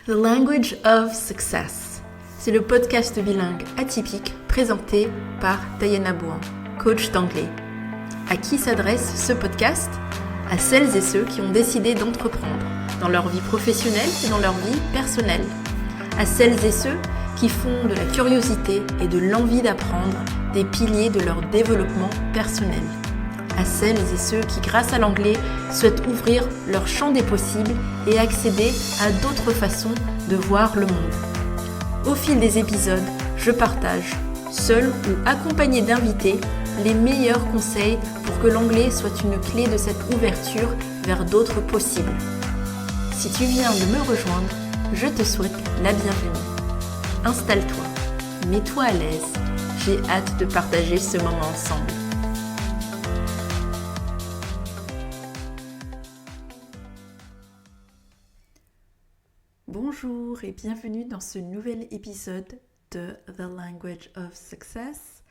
The Language of Success. C'est le podcast bilingue atypique présenté par Diana Bouhan, coach d'anglais. À qui s'adresse ce podcast ? À celles et ceux qui ont décidé d'entreprendre dans leur vie professionnelle et dans leur vie personnelle. À celles et ceux qui font de la curiosité et de l'envie d'apprendre des piliers de leur développement personnel. À celles et ceux qui, grâce à l'anglais, souhaitent ouvrir leur champ des possibles et accéder à d'autres façons de voir le monde. Au fil des épisodes, je partage, seul ou accompagné d'invités, les meilleurs conseils pour que l'anglais soit une clé de cette ouverture vers d'autres possibles. Si tu viens de me rejoindre, je te souhaite la bienvenue. Installe-toi, mets-toi à l'aise, j'ai hâte de partager ce moment ensemble. Bonjour et bienvenue dans ce nouvel épisode de The Language of Success.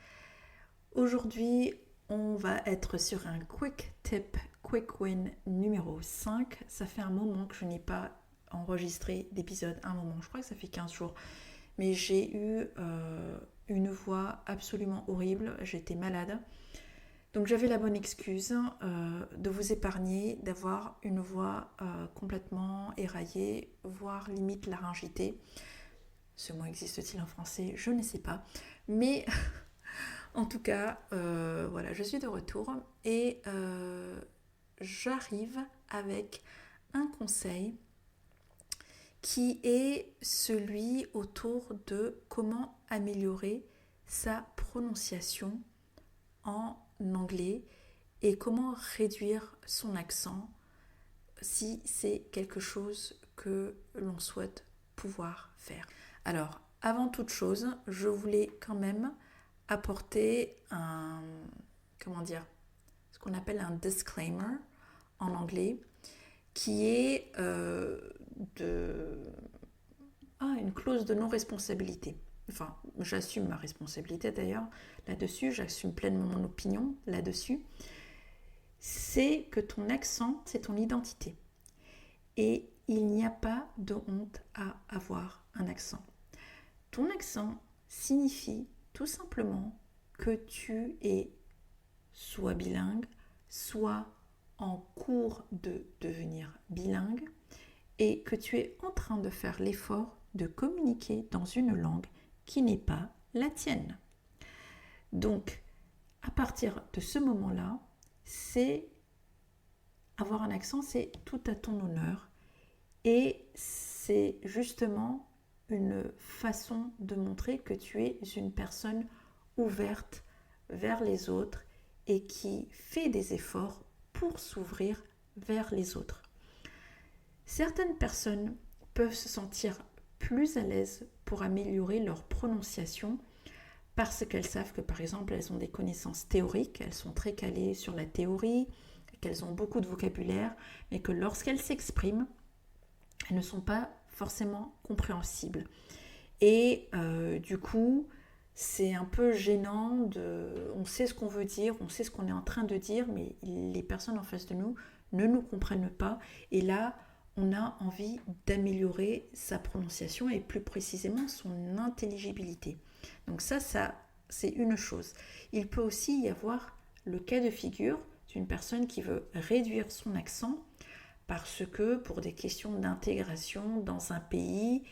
Aujourd'hui, on va être sur un quick tip, quick win numéro 5. Ça fait un moment que je n'ai pas enregistré d'épisode, je crois que ça fait 15 jours. Mais j'ai eu une voix absolument horrible, j'étais malade. Donc j'avais la bonne excuse de vous épargner, d'avoir une voix complètement éraillée, voire limite laryngitée. Ce mot existe-t-il en français ? Je ne sais pas. Mais en tout cas, voilà, je suis de retour et j'arrive avec un conseil qui est celui autour de comment améliorer sa prononciation en anglais et comment réduire son accent si c'est quelque chose que l'on souhaite pouvoir faire. Alors, avant toute chose, je voulais quand même apporter ce qu'on appelle un disclaimer en anglais, qui est une clause de non-responsabilité. Enfin, j'assume ma responsabilité d'ailleurs là-dessus, j'assume pleinement mon opinion là-dessus. C'est que ton accent, c'est ton identité. Et il n'y a pas de honte à avoir un accent. Ton accent signifie tout simplement que tu es soit bilingue, soit en cours de devenir bilingue et que tu es en train de faire l'effort de communiquer dans une langue qui n'est pas la tienne. Donc, à partir de ce moment-là, avoir un accent, c'est tout à ton honneur et c'est justement une façon de montrer que tu es une personne ouverte vers les autres et qui fait des efforts pour s'ouvrir vers les autres. Certaines personnes peuvent se sentir plus à l'aise pour améliorer leur prononciation parce qu'elles savent que par exemple elles ont des connaissances théoriques, elles sont très calées sur la théorie, qu'elles ont beaucoup de vocabulaire, mais que lorsqu'elles s'expriment, elles ne sont pas forcément compréhensibles. Et du coup, c'est un peu gênant, on sait ce qu'on veut dire, on sait ce qu'on est en train de dire, mais les personnes en face de nous ne nous comprennent pas. Et là, on a envie d'améliorer sa prononciation et plus précisément son intelligibilité. Donc ça c'est une chose. Il peut aussi y avoir le cas de figure d'une personne qui veut réduire son accent parce que pour des questions d'intégration dans un pays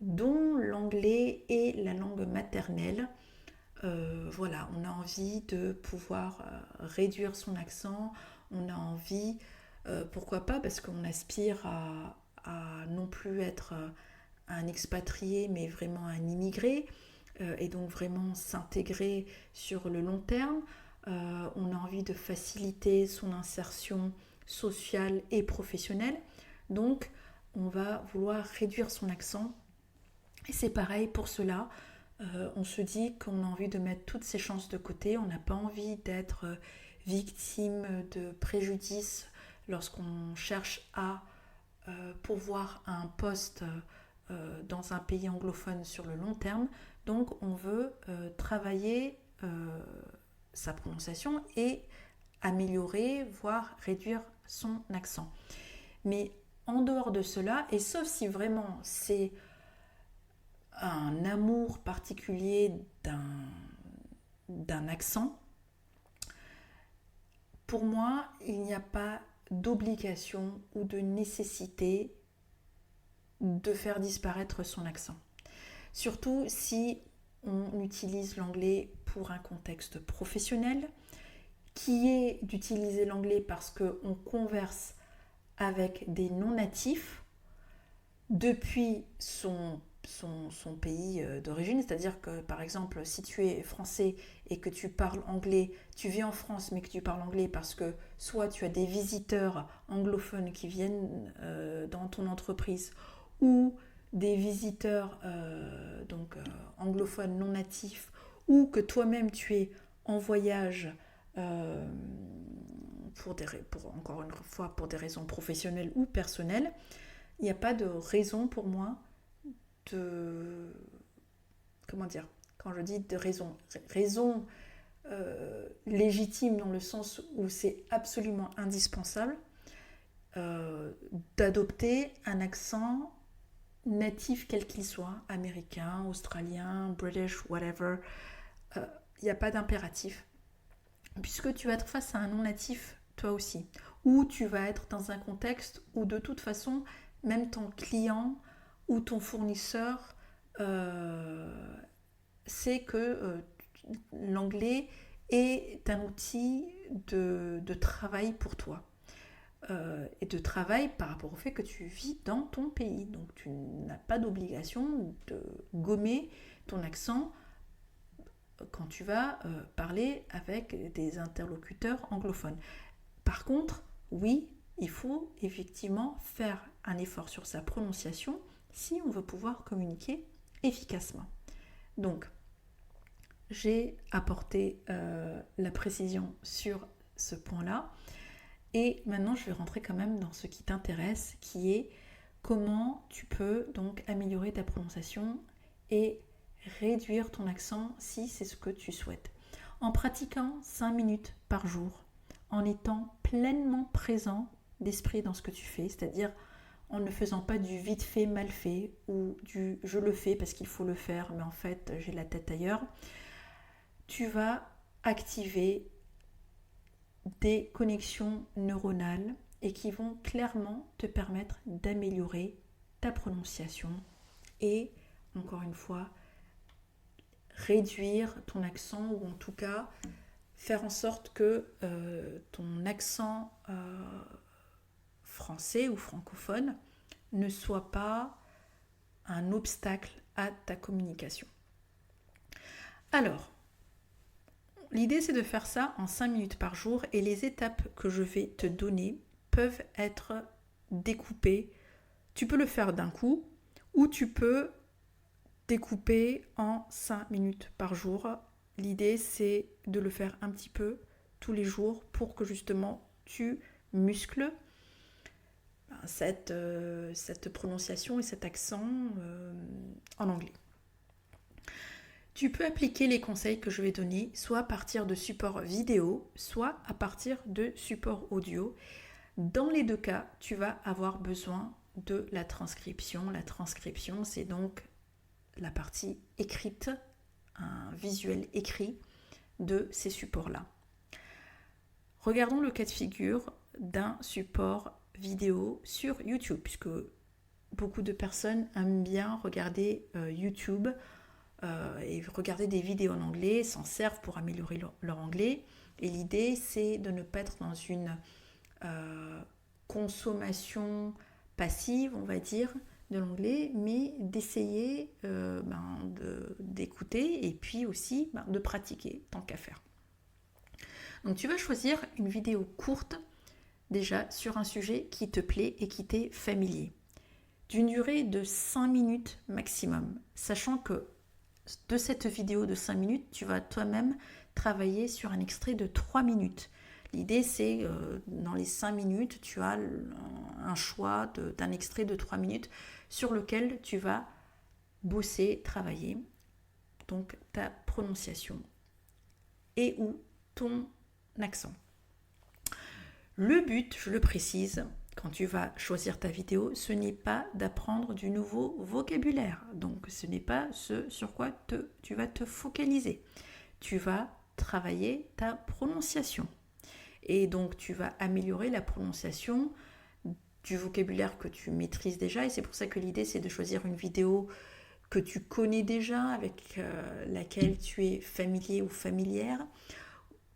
dont l'anglais est la langue maternelle, on a envie de pouvoir réduire son accent, on a envie, pourquoi pas, parce qu'on aspire à non plus être un expatrié, mais vraiment un immigré, et donc vraiment s'intégrer sur le long terme. On a envie de faciliter son insertion sociale et professionnelle. Donc, on va vouloir réduire son accent. Et c'est pareil pour cela. On se dit qu'on a envie de mettre toutes ses chances de côté. On n'a pas envie d'être victime de préjudice lorsqu'on cherche à pourvoir un poste dans un pays anglophone sur le long terme. Donc on veut travailler sa prononciation et améliorer, voire réduire son accent. Mais en dehors de cela, et sauf si vraiment c'est un amour particulier d'un accent, pour moi, il n'y a pas d'obligation ou de nécessité de faire disparaître son accent. Surtout si on utilise l'anglais pour un contexte professionnel, qui est d'utiliser l'anglais parce qu'on converse avec des non-natifs depuis son pays d'origine, c'est-à-dire que par exemple si tu es français et que tu parles anglais, tu vis en France mais que tu parles anglais parce que soit tu as des visiteurs anglophones qui viennent dans ton entreprise ou des visiteurs anglophones non natifs, ou que toi-même tu es en voyage encore une fois pour des raisons professionnelles ou personnelles, il n'y a pas de raison pour moi de... Comment dire? Quand je dis de raison légitime dans le sens où c'est absolument indispensable d'adopter un accent natif quel qu'il soit, américain, australien, british, whatever. Il n'y a pas d'impératif. Puisque tu vas être face à un non-natif, toi aussi. Ou tu vas être dans un contexte où de toute façon, même ton client ou ton fournisseur sait que l'anglais est un outil de travail pour toi. Et de travail par rapport au fait que tu vis dans ton pays. Donc tu n'as pas d'obligation de gommer ton accent quand tu vas parler avec des interlocuteurs anglophones. Par contre, oui, il faut effectivement faire un effort sur sa prononciation si on veut pouvoir communiquer efficacement. Donc, j'ai apporté la précision sur ce point-là. Et maintenant, je vais rentrer quand même dans ce qui t'intéresse, qui est comment tu peux donc améliorer ta prononciation et réduire ton accent si c'est ce que tu souhaites. En pratiquant 5 minutes par jour, en étant pleinement présent d'esprit dans ce que tu fais, c'est-à-dire en ne faisant pas du vite fait, mal fait, ou du je le fais parce qu'il faut le faire, mais en fait j'ai la tête ailleurs, tu vas activer des connexions neuronales et qui vont clairement te permettre d'améliorer ta prononciation et, encore une fois, réduire ton accent ou en tout cas faire en sorte que ton accent français ou francophone ne soit pas un obstacle à ta communication. Alors, l'idée c'est de faire ça en 5 minutes par jour et les étapes que je vais te donner peuvent être découpées. Tu peux le faire d'un coup ou tu peux découper en 5 minutes par jour. L'idée c'est de le faire un petit peu tous les jours pour que justement tu muscles cette prononciation et cet accent en anglais. Tu peux appliquer les conseils que je vais donner soit à partir de supports vidéo, soit à partir de supports audio. Dans les deux cas, tu vas avoir besoin de la transcription. La transcription, c'est donc la partie écrite, un visuel écrit de ces supports-là. Regardons le cas de figure d'un support vidéo sur YouTube, puisque beaucoup de personnes aiment bien regarder YouTube et regarder des vidéos en anglais, s'en servent pour améliorer leur anglais. Et l'idée, c'est de ne pas être dans une consommation passive, on va dire, de l'anglais, mais d'essayer d'écouter et puis aussi de pratiquer tant qu'à faire. Donc tu vas choisir une vidéo courte, déjà sur un sujet qui te plaît et qui t'est familier, d'une durée de 5 minutes maximum, sachant que de cette vidéo de 5 minutes, tu vas toi-même travailler sur un extrait de 3 minutes. L'idée, c'est dans les 5 minutes, tu as un choix d'un extrait de 3 minutes sur lequel tu vas bosser, travailler donc ta prononciation et ou ton accent. Le but, je le précise, quand tu vas choisir ta vidéo, ce n'est pas d'apprendre du nouveau vocabulaire. Donc, ce n'est pas ce sur quoi tu vas te focaliser. Tu vas travailler ta prononciation. Et donc, tu vas améliorer la prononciation du vocabulaire que tu maîtrises déjà. Et c'est pour ça que l'idée, c'est de choisir une vidéo que tu connais déjà, avec laquelle tu es familier ou familière,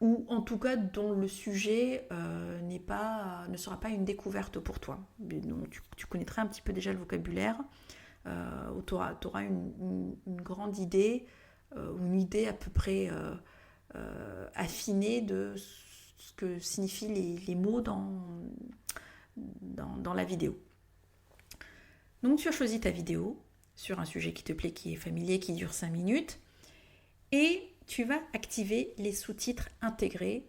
ou en tout cas dont le sujet ne sera pas une découverte pour toi. Donc, tu connaîtras un petit peu déjà le vocabulaire, où tu auras une grande idée, une idée à peu près affinée de ce que signifient les mots dans la vidéo. Donc tu as choisi ta vidéo sur un sujet qui te plaît, qui est familier, qui dure 5 minutes, et tu vas activer les sous-titres intégrés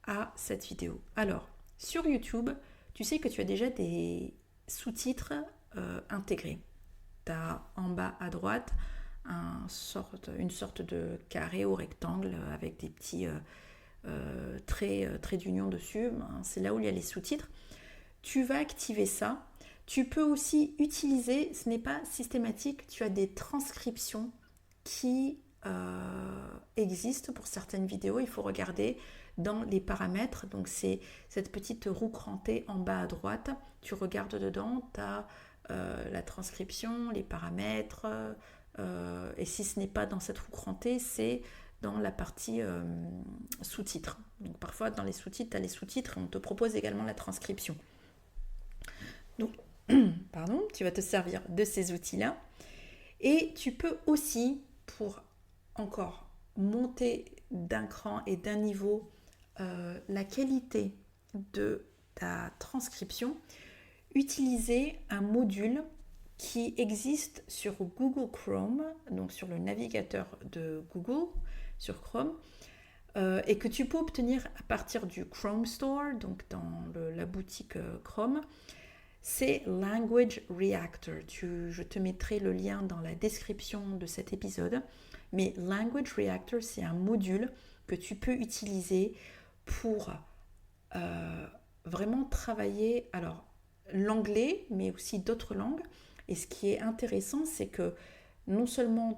à cette vidéo. Alors, sur YouTube, tu sais que tu as déjà des sous-titres intégrés. Tu as en bas à droite une sorte de carré ou rectangle avec des petits traits d'union dessus. C'est là où il y a les sous-titres. Tu vas activer ça. Tu peux aussi utiliser, ce n'est pas systématique, tu as des transcriptions qui existent pour certaines vidéos. Il faut regarder dans les paramètres. Donc c'est cette petite roue crantée en bas à droite. Tu regardes dedans, tu as la transcription, les paramètres. Et si ce n'est pas dans cette roue crantée, c'est dans la partie sous-titres. Donc parfois dans les sous-titres, tu as les sous-titres et on te propose également la transcription. Donc, tu vas te servir de ces outils-là. Et tu peux aussi, pour encore monter d'un cran et d'un niveau la qualité de ta transcription, utiliser un module qui existe sur Google Chrome, donc sur le navigateur de Google, sur Chrome, et que tu peux obtenir à partir du Chrome Store, donc dans la boutique Chrome. C'est Language Reactor. Je te mettrai le lien dans la description de cet épisode. Mais Language Reactor, c'est un module que tu peux utiliser pour vraiment travailler l'anglais, mais aussi d'autres langues. Et ce qui est intéressant, c'est que non seulement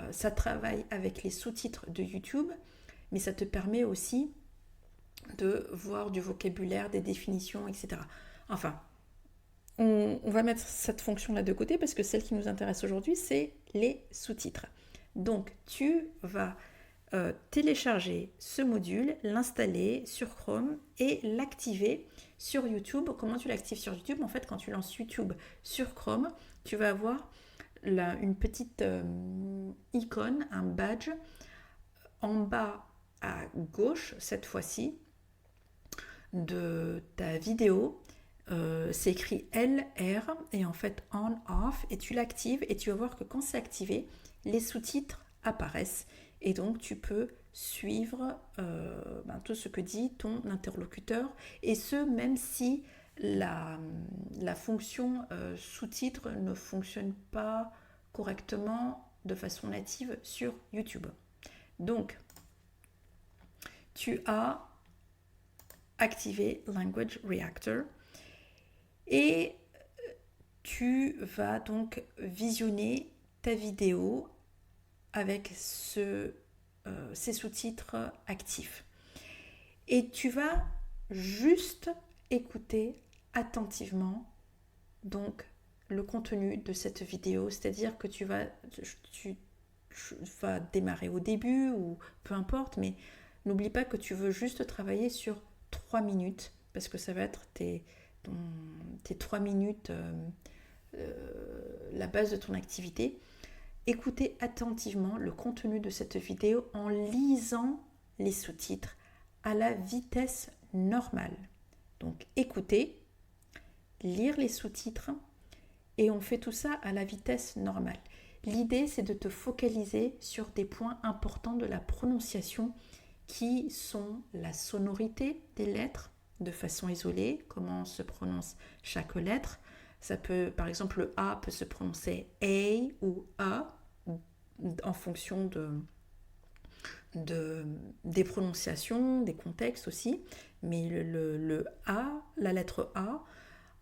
ça travaille avec les sous-titres de YouTube, mais ça te permet aussi de voir du vocabulaire, des définitions, etc. Enfin, on va mettre cette fonction-là de côté parce que celle qui nous intéresse aujourd'hui, c'est les sous-titres. Donc, tu vas télécharger ce module, l'installer sur Chrome et l'activer sur YouTube. Comment tu l'actives sur YouTube? En fait, quand tu lances YouTube sur Chrome, tu vas avoir une petite icône, un badge en bas à gauche, cette fois-ci, de ta vidéo. C'est écrit LR et en fait on, off, et tu l'actives et tu vas voir que quand c'est activé, les sous-titres apparaissent et donc tu peux suivre tout ce que dit ton interlocuteur, et ce même si la fonction sous-titres ne fonctionne pas correctement de façon native sur YouTube. Donc tu as activé Language Reactor et tu vas donc visionner ta vidéo avec ces sous-titres actifs. Et tu vas juste écouter attentivement donc le contenu de cette vidéo, c'est-à-dire que tu vas démarrer au début ou peu importe, mais n'oublie pas que tu veux juste travailler sur 3 minutes parce que ça va être tes 3 minutes, la base de ton activité. Écoutez attentivement le contenu de cette vidéo en lisant les sous-titres à la vitesse normale. Donc écoutez, lire les sous-titres et on fait tout ça à la vitesse normale. L'idée, c'est de te focaliser sur des points importants de la prononciation qui sont la sonorité des lettres de façon isolée, comment se prononce chaque lettre. Ça peut, par exemple, le A peut se prononcer A ou A en fonction des prononciations, des contextes aussi. Mais le A, la lettre A,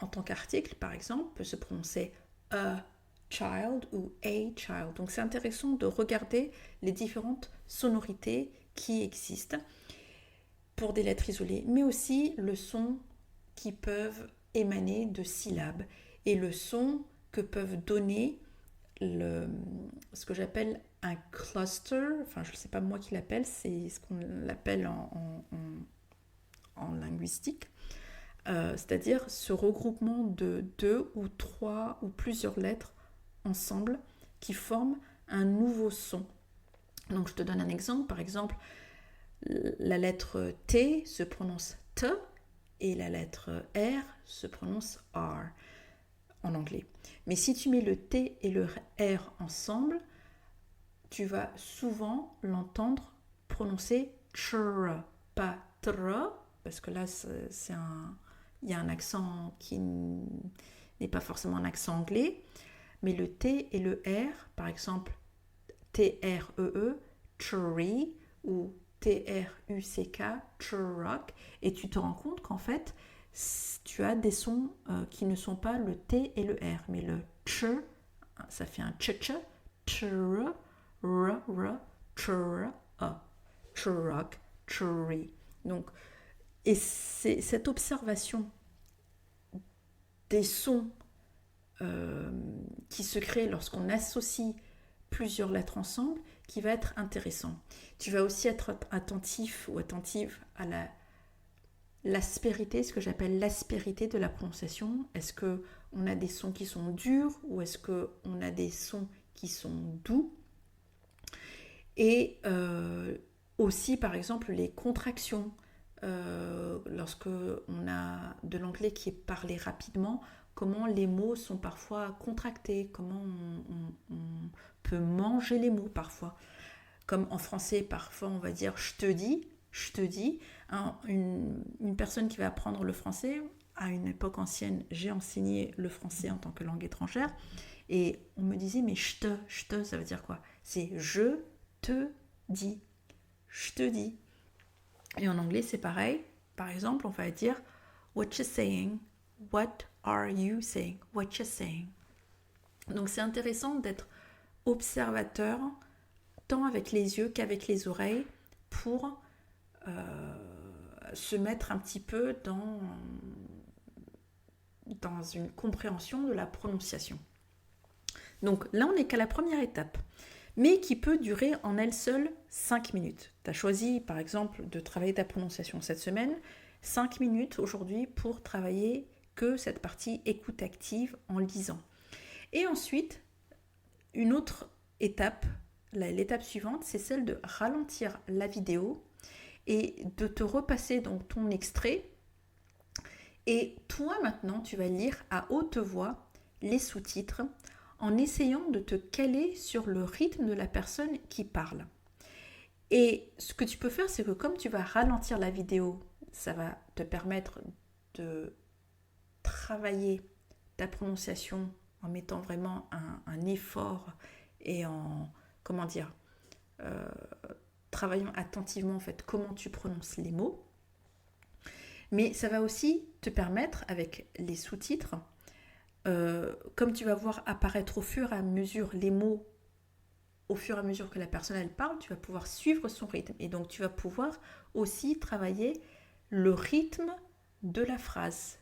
en tant qu'article, par exemple, peut se prononcer a child ou a child. Donc c'est intéressant de regarder les différentes sonorités qui existent pour des lettres isolées, mais aussi le son qui peuvent émaner de syllabes et le son que peuvent donner ce que j'appelle un cluster, enfin je ne sais pas moi qui l'appelle, c'est ce qu'on l'appelle en linguistique, c'est-à-dire ce regroupement de deux ou trois ou plusieurs lettres ensemble qui forment un nouveau son. Donc je te donne un exemple, par exemple la lettre T se prononce T et la lettre R se prononce R en anglais. Mais si tu mets le T et le R ensemble, tu vas souvent l'entendre prononcer tr, pas tr, parce que là, il y a un accent qui n'est pas forcément un accent anglais, mais le T et le R, par exemple, T-R-E-E, tree, ou T-R-U-C-K, truck, et tu te rends compte qu'en fait, tu as des sons qui ne sont pas le T et le R, mais le ch, ça fait un ch-ch, tr, r, tr, a, truck, tree. Donc, et c'est cette observation des sons qui se créent lorsqu'on associe plusieurs lettres ensemble qui va être intéressant. Tu vas aussi être attentif ou attentive à l'aspérité, ce que j'appelle l'aspérité de la prononciation. Est-ce qu'on a des sons qui sont durs ou est-ce qu'on a des sons qui sont doux? Et aussi, par exemple, les contractions. Lorsque on a de l'anglais qui est parlé rapidement, comment les mots sont parfois contractés, comment on peut manger les mots parfois. Comme en français, parfois on va dire je te dis, je te dis. Une personne qui va apprendre le français, à une époque ancienne, j'ai enseigné le français en tant que langue étrangère, et on me disait mais je te, ça veut dire quoi? C'est je te dis, je te dis. Et en anglais, c'est pareil. Par exemple, on va dire what you're saying, what are you saying, what you're saying. Donc c'est intéressant d'être observateur tant avec les yeux qu'avec les oreilles pour se mettre un petit peu dans une compréhension de la prononciation. Donc là, on n'est qu'à la première étape, mais qui peut durer en elle seule 5 minutes. Tu as choisi, par exemple, de travailler ta prononciation cette semaine, 5 minutes aujourd'hui pour travailler que cette partie écoute active en lisant. Et ensuite, une autre étape, l'étape suivante, c'est celle de ralentir la vidéo et de te repasser donc ton extrait. Et toi, maintenant, tu vas lire à haute voix les sous-titres en essayant de te caler sur le rythme de la personne qui parle. Et ce que tu peux faire, c'est que comme tu vas ralentir la vidéo, ça va te permettre de travailler ta prononciation en mettant vraiment un effort et en, comment dire, travaillant attentivement en fait comment tu prononces les mots. Mais ça va aussi te permettre, avec les sous-titres, comme tu vas voir apparaître au fur et à mesure les mots, au fur et à mesure que la personne elle parle, tu vas pouvoir suivre son rythme. Et donc tu vas pouvoir aussi travailler le rythme de la phrase,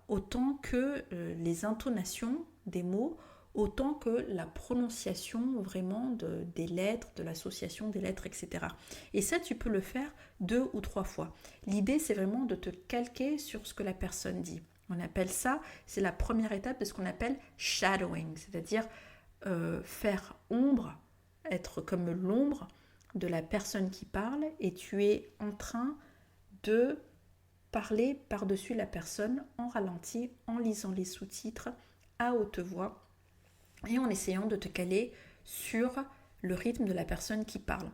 autant que les intonations des mots, autant que la prononciation vraiment des lettres, de l'association des lettres, etc. Et ça, tu peux le faire 2 ou 3 fois. L'idée, c'est vraiment de te calquer sur ce que la personne dit. On appelle ça, c'est la première étape de ce qu'on appelle shadowing, c'est-à-dire faire ombre, être comme l'ombre de la personne qui parle et tu es en train de parler par-dessus la personne en ralenti, en lisant les sous-titres à haute voix et en essayant de te caler sur le rythme de la personne qui parle.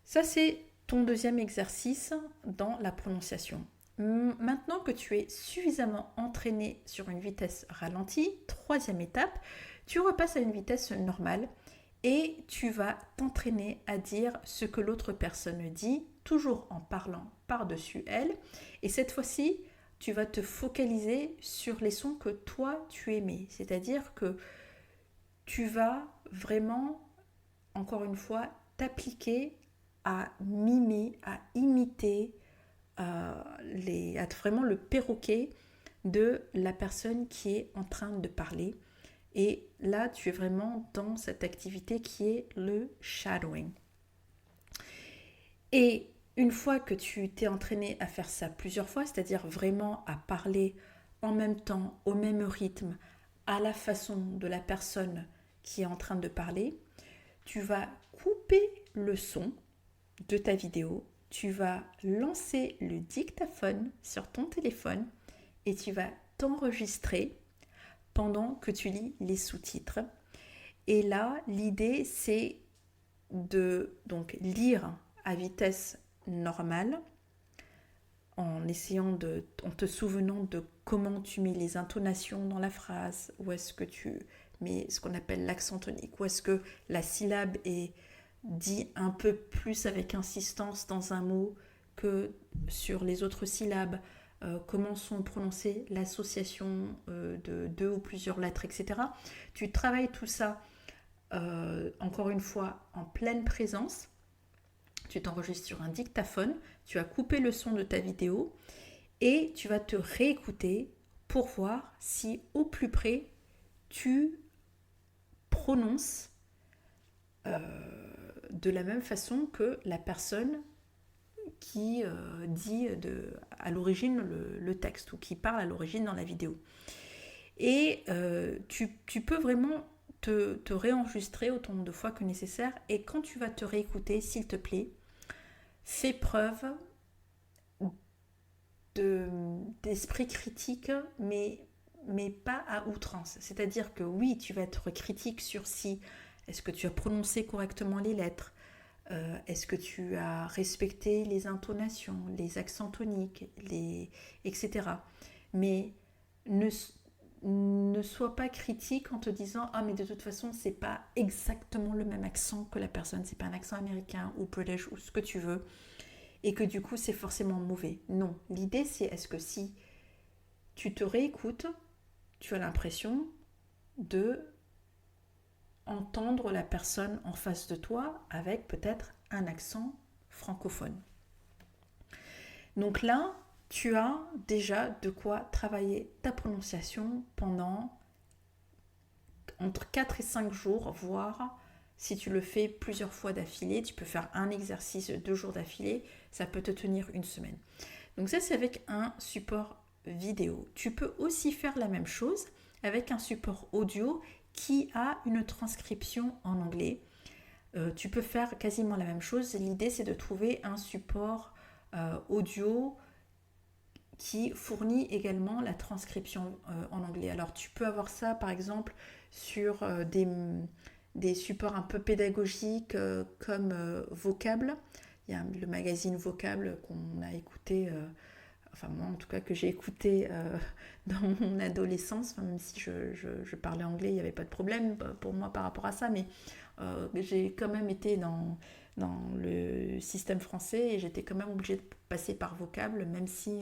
Ça, c'est ton deuxième exercice dans la prononciation. Maintenant que tu es suffisamment entraîné sur une vitesse ralentie, troisième étape, tu repasses à une vitesse normale et tu vas t'entraîner à dire ce que l'autre personne dit, toujours en parlant par-dessus elle. Et cette fois-ci, tu vas te focaliser sur les sons que toi tu aimais. C'est-à-dire que tu vas vraiment, encore une fois, t'appliquer à mimer, à imiter, à vraiment le perroquet de la personne qui est en train de parler. Et là, tu es vraiment dans cette activité qui est le shadowing. Et une fois que tu t'es entraîné à faire ça plusieurs fois, c'est-à-dire vraiment à parler en même temps, au même rythme, à la façon de la personne qui est en train de parler, tu vas couper le son de ta vidéo, tu vas lancer le dictaphone sur ton téléphone et tu vas t'enregistrer pendant que tu lis les sous-titres. Et là, l'idée, c'est de donc lire à vitesse normale en en te souvenant de comment tu mets les intonations dans la phrase, où est-ce que tu mets ce qu'on appelle l'accent tonique, où est-ce que la syllabe est dit un peu plus avec insistance dans un mot que sur les autres syllabes, comment sont prononcées l'association de deux ou plusieurs lettres, etc. Tu travailles tout ça, encore une fois, en pleine présence. Tu t'enregistres sur un dictaphone, tu as coupé le son de ta vidéo et tu vas te réécouter pour voir si au plus près tu prononces de la même façon que la personne qui dit à l'origine le texte ou qui parle à l'origine dans la vidéo. Et tu peux vraiment te réenregistrer autant de fois que nécessaire. Et quand tu vas te réécouter, s'il te plaît, fais preuve d'esprit critique, mais pas à outrance. C'est-à-dire que oui, tu vas être critique sur si est-ce que tu as prononcé correctement les lettres, est-ce que tu as respecté les intonations, les accents toniques, etc. Mais ne sois pas critique en te disant « Ah, mais de toute façon, c'est pas exactement le même accent que la personne, c'est pas un accent américain ou british ou ce que tu veux, et que du coup, c'est forcément mauvais. » Non, l'idée, c'est est-ce que si tu te réécoutes, tu as l'impression de entendre la personne en face de toi avec peut-être un accent francophone. Donc là, tu as déjà de quoi travailler ta prononciation pendant entre 4 et 5 jours, voire si tu le fais plusieurs fois d'affilée, tu peux faire un exercice 2 jours d'affilée, ça peut te tenir une semaine. Donc ça, c'est avec un support vidéo. Tu peux aussi faire la même chose avec un support audio qui a une transcription en anglais. Tu peux faire quasiment la même chose. L'idée, c'est de trouver un support audio qui fournit également la transcription en anglais. Alors, tu peux avoir ça, par exemple, sur des supports un peu pédagogiques comme Vocable. Il y a le magazine Vocable qu'on a écouté, enfin moi en tout cas que j'ai écouté dans mon adolescence, même si je parlais anglais, il n'y avait pas de problème pour moi par rapport à ça, mais j'ai quand même été dans le système français et j'étais quand même obligée de passer par Vocable, même si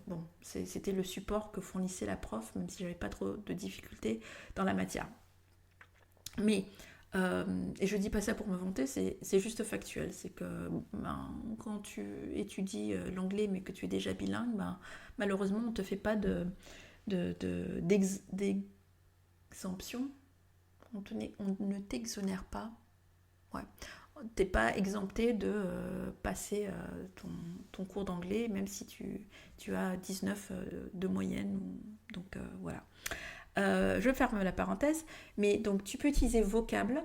bon, c'était le support que fournissait la prof, même si j'avais pas trop de difficultés dans la matière. Mais et je dis pas ça pour me vanter, c'est juste factuel. C'est que quand tu étudies l'anglais mais que tu es déjà bilingue, malheureusement on ne te fait pas d'exemption. On ne t'exonère pas. Ouais. T'es pas exempté de passer ton cours d'anglais, même si tu as 19 de moyenne. Donc voilà. Je ferme la parenthèse, mais donc tu peux utiliser Vocable,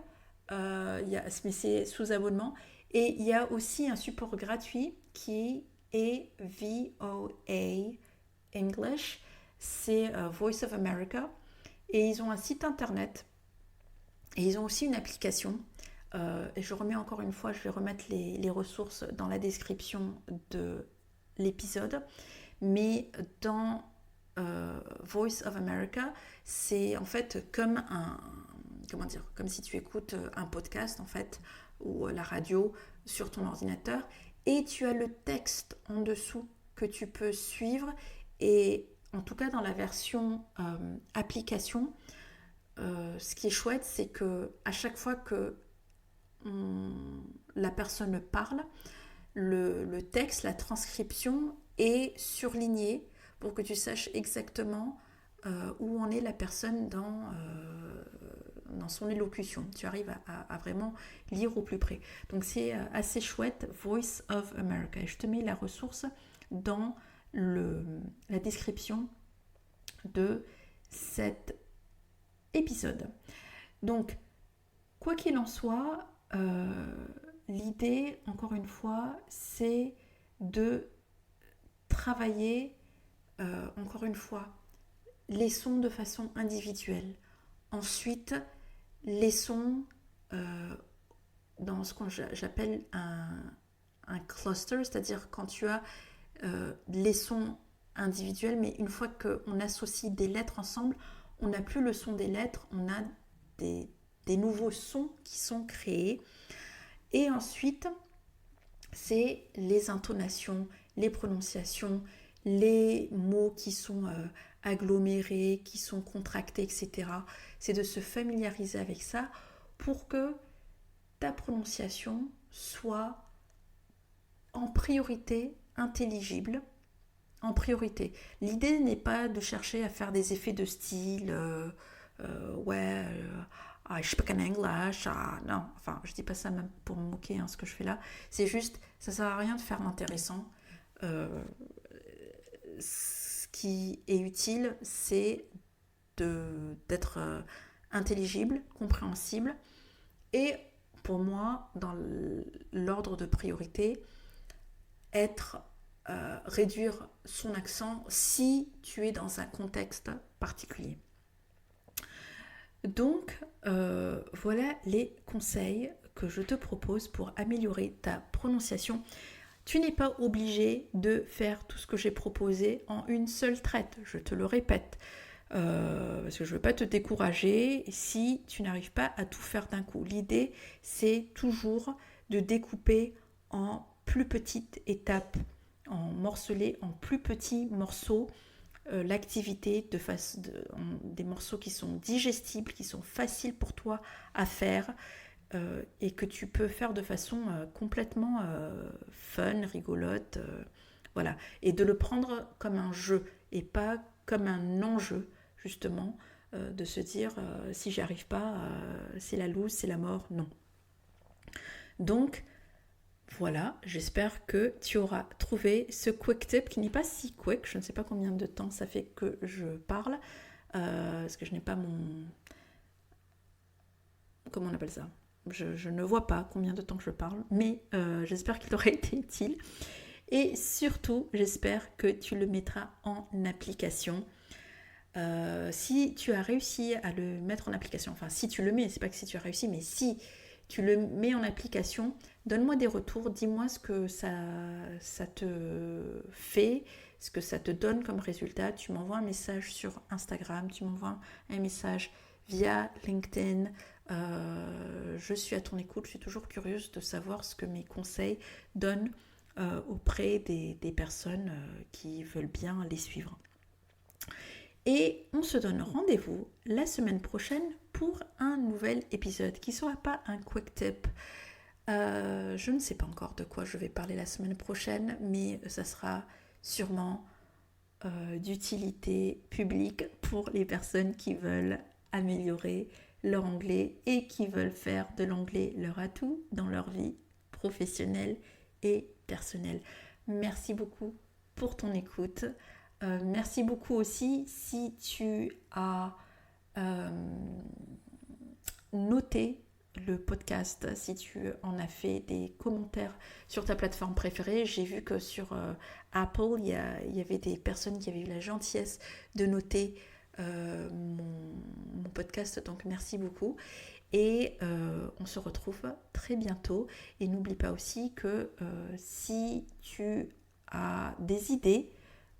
mais c'est sous abonnement, et il y a aussi un support gratuit qui est VOA English, c'est Voice of America, et ils ont un site internet, et ils ont aussi une application, et je remets encore une fois, je vais remettre les ressources dans la description de l'épisode, mais dans Voice of America, c'est en fait comme comme si tu écoutes un podcast en fait, ou la radio sur ton ordinateur, et tu as le texte en dessous que tu peux suivre, et en tout cas dans la version application, ce qui est chouette, c'est que à chaque fois que la personne parle, le texte, la transcription est surligné pour que tu saches exactement où en est la personne dans son élocution. Tu arrives à vraiment lire au plus près. Donc c'est assez chouette, Voice of America. Et je te mets la ressource dans la description de cet épisode. Donc, quoi qu'il en soit, l'idée, encore une fois, c'est de travailler, encore une fois, les sons de façon individuelle. Ensuite, les sons dans ce que j'appelle un cluster, c'est-à-dire quand tu as les sons individuels, mais une fois qu'on associe des lettres ensemble, on n'a plus le son des lettres, on a des nouveaux sons qui sont créés. Et ensuite, c'est les intonations, les prononciations, les mots qui sont agglomérés, qui sont contractés, etc. C'est de se familiariser avec ça pour que ta prononciation soit en priorité intelligible. En priorité. L'idée n'est pas de chercher à faire des effets de style, I speak in English, non, enfin, je dis pas ça même pour me moquer, ce que je fais là. C'est juste, ça sert à rien de faire l'intéressant. Ce qui est utile, c'est d'être intelligible, compréhensible. Et pour moi, dans l'ordre de priorité, réduire son accent si tu es dans un contexte particulier. Donc, voilà les conseils que je te propose pour améliorer ta prononciation. Tu n'es pas obligé de faire tout ce que j'ai proposé en une seule traite, je te le répète, parce que je ne veux pas te décourager si tu n'arrives pas à tout faire d'un coup. L'idée, c'est toujours de découper en plus petites étapes, en morceler en plus petits morceaux l'activité des morceaux qui sont digestibles, qui sont faciles pour toi à faire et que tu peux faire de façon complètement fun, rigolote, voilà. Et de le prendre comme un jeu et pas comme un enjeu, justement, de se dire si j'y arrive pas, c'est la loose, c'est la mort, non. Donc, voilà, j'espère que tu auras trouvé ce quick tip qui n'est pas si quick. Je ne sais pas combien de temps ça fait que je parle, parce que je n'ai pas mon... Comment on appelle ça ? Je ne vois pas combien de temps que je parle, mais j'espère qu'il t'aura été utile. Et surtout, j'espère que tu le mettras en application. Si tu as réussi à le mettre en application, enfin si tu le mets, c'est pas que si tu as réussi, mais si tu le mets en application, donne-moi des retours, dis-moi ce que ça te fait, ce que ça te donne comme résultat. Tu m'envoies un message sur Instagram, tu m'envoies un message via LinkedIn. Je suis à ton écoute, je suis toujours curieuse de savoir ce que mes conseils donnent auprès des personnes qui veulent bien les suivre. Et on se donne rendez-vous la semaine prochaine pour un nouvel épisode qui ne sera pas un quick tip. Je ne sais pas encore de quoi je vais parler la semaine prochaine, mais ça sera sûrement d'utilité publique pour les personnes qui veulent améliorer leur anglais et qui veulent faire de l'anglais leur atout dans leur vie professionnelle et personnelle. Merci beaucoup pour ton écoute. Merci beaucoup aussi si tu as noté le podcast, si tu en as fait des commentaires sur ta plateforme préférée. J'ai vu que sur Apple, il y avait des personnes qui avaient eu la gentillesse de noter mon podcast, donc merci beaucoup. Et on se retrouve très bientôt. Et n'oublie pas aussi que si tu as des idées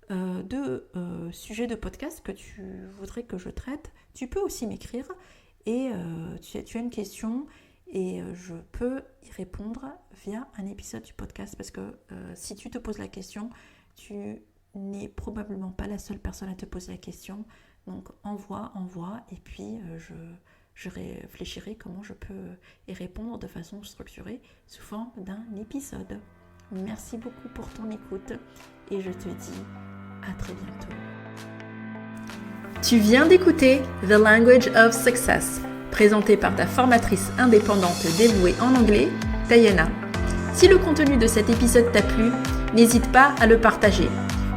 de sujets de podcast que tu voudrais que je traite, tu peux aussi m'écrire et tu as une question et je peux y répondre via un épisode du podcast parce que si tu te poses la question, tu n'es probablement pas la seule personne à te poser la question. Donc envoie et puis je réfléchirai comment je peux y répondre de façon structurée sous forme d'un épisode. Merci beaucoup pour ton écoute et je te dis à très bientôt. Tu viens d'écouter The Language of Success, présenté par ta formatrice indépendante dévouée en anglais, Diana. Si le contenu de cet épisode t'a plu, n'hésite pas à le partager.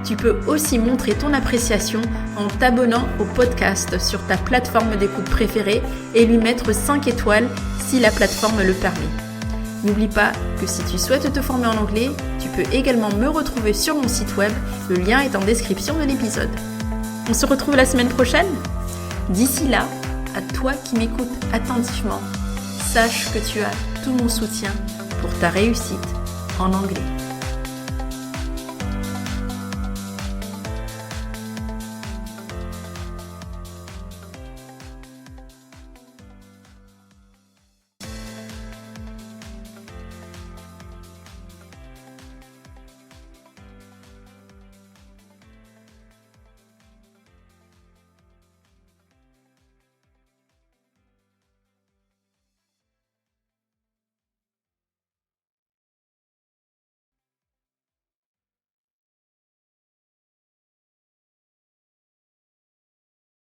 Tu peux aussi montrer ton appréciation en t'abonnant au podcast sur ta plateforme d'écoute préférée et lui mettre 5 étoiles si la plateforme le permet. N'oublie pas que si tu souhaites te former en anglais, tu peux également me retrouver sur mon site web, le lien est en description de l'épisode. On se retrouve la semaine prochaine. D'ici là, à toi qui m'écoutes attentivement, sache que tu as tout mon soutien pour ta réussite en anglais.